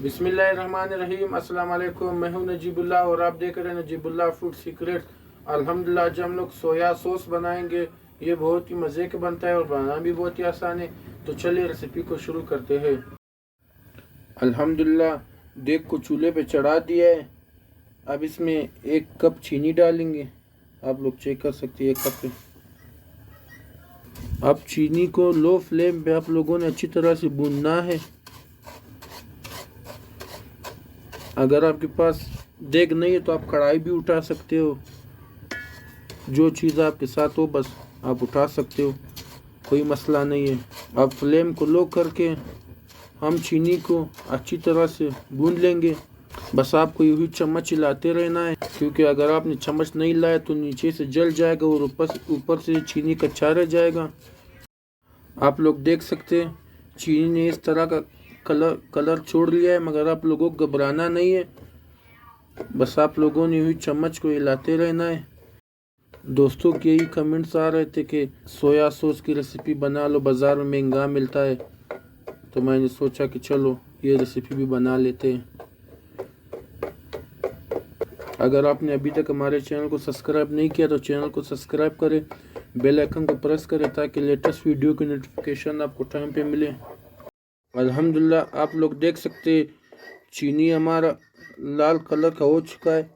बिस्मिल्लाहिर्रहमानिर्रहीम। अस्सलाम वालेकुम। मैं हूं नजीबुल्लाह और आप देख रहे हैं नजीबुल्लाह फूड सीक्रेट्स। अल्हम्दुलिल्लाह आज हम लोग सोया सॉस बनाएंगे। ये बहुत ही मज़े के बनता है और बनाना भी बहुत ही आसान है। तो चलिए रेसिपी को शुरू करते हैं। अल्हम्दुलिल्लाह देग को चूल्हे पे चढ़ा दिया है। अब इसमें 1 कप चीनी डालेंगे। आप लोग चेक कर सकते हैं 1 कप पे। अब चीनी को लो फ्लेम पे आप लोगों ने अच्छी तरह से भूनना है। अगर आपके पास देग नहीं है तो आप कढ़ाई भी उठा सकते हो। जो चीज़ आपके साथ हो बस आप उठा सकते हो, कोई मसला नहीं है। अब फ्लेम को लो करके हम चीनी को अच्छी तरह से भून लेंगे। बस आपको यूँ ही चम्मच हिलाते रहना है, क्योंकि अगर आपने चम्मच नहीं लाया तो नीचे से जल जाएगा और ऊपर से चीनी कच्चा रह जाएगा। आप लोग देख सकते हैं चीनी ने इस तरह का कलर छोड़ लिया है, मगर आप लोगों को घबराना नहीं है। बस आप लोगों ने हुई चम्मच को हिलाते रहना है। दोस्तों के यही कमेंट्स आ रहे थे कि सोया सॉस की रेसिपी बना लो, बाज़ार में महंगा मिलता है। तो मैंने सोचा कि चलो ये रेसिपी भी बना लेते हैं। अगर आपने अभी तक हमारे चैनल को सब्सक्राइब नहीं किया तो चैनल को सब्सक्राइब करें, बेल आइकन को प्रेस करें ताकि लेटेस्ट वीडियो की नोटिफिकेशन आपको टाइम पे मिले। अल्हम्दुलिल्लाह आप लोग देख सकते हैं चीनी हमारा लाल कलर का हो चुका है।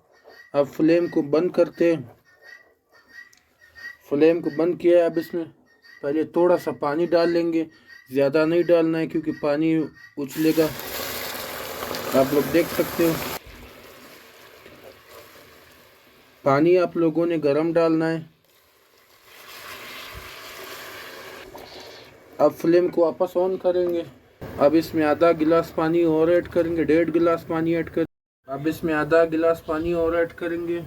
अब फ्लेम को बंद करते हैं। फ्लेम को बंद किया है। अब इसमें पहले थोड़ा सा पानी डाल लेंगे, ज़्यादा नहीं डालना है क्योंकि पानी उछलेगा। आप लोग देख सकते हो पानी आप लोगों ने गरम डालना है। अब फ्लेम को वापस ऑन करेंगे। अब इसमें आधा गिलास पानी और ऐड करेंगे, 1.5 गिलास पानी ऐड कर। अब इसमें आधा गिलास पानी और ऐड करेंगे।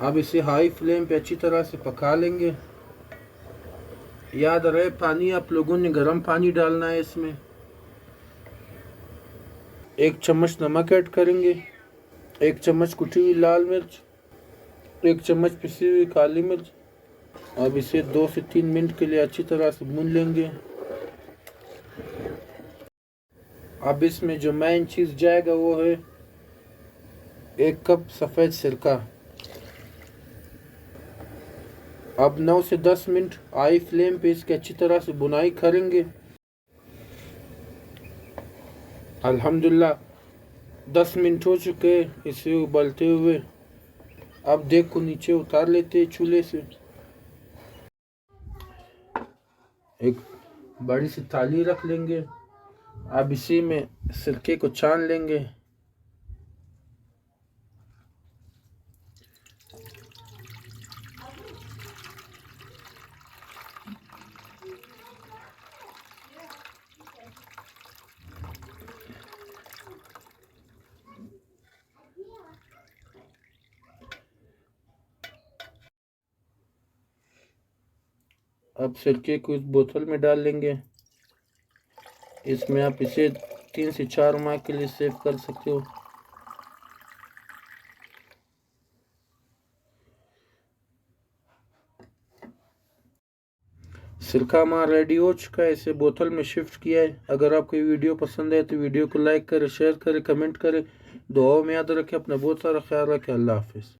अब इसे हाई फ्लेम पे अच्छी तरह से पका लेंगे। याद रहे पानी आप लोगों ने गर्म पानी डालना है। इसमें 1 चम्मच नमक ऐड करेंगे, 1 चम्मच कुटी हुई लाल मिर्च, 1 चम्मच पिसी हुई काली मिर्च। अब इसे 2 से 3 मिनट के लिए अच्छी तरह से भून लेंगे। अब इसमें जो मेन चीज़ जाएगा वो है 1 कप सफ़ेद सिरका। अब 9 से 10 मिनट हाई फ्लेम पे इसकी अच्छी तरह से बुनाई करेंगे। अल्हम्दुलिल्लाह 10 मिनट हो चुके इसे उबलते हुए। अब देग को नीचे उतार लेते हैं चूल्हे से। एक बड़ी सी थाली रख लेंगे। अब इसी में सिरके को छान लेंगे। अब सिरके को इस बोतल में डाल लेंगे। इसमें आप इसे 3 से 4 माह के लिए सेव कर सकते हो। सिरका हमारा रेडी हो चुका है, इसे बोतल में शिफ्ट किया है। अगर आपको ये वीडियो पसंद है तो वीडियो को लाइक करें, शेयर करें, कमेंट करें। दुआओं में याद रखें। अपना बहुत सारा ख्याल रखें। अल्लाह हाफिज़।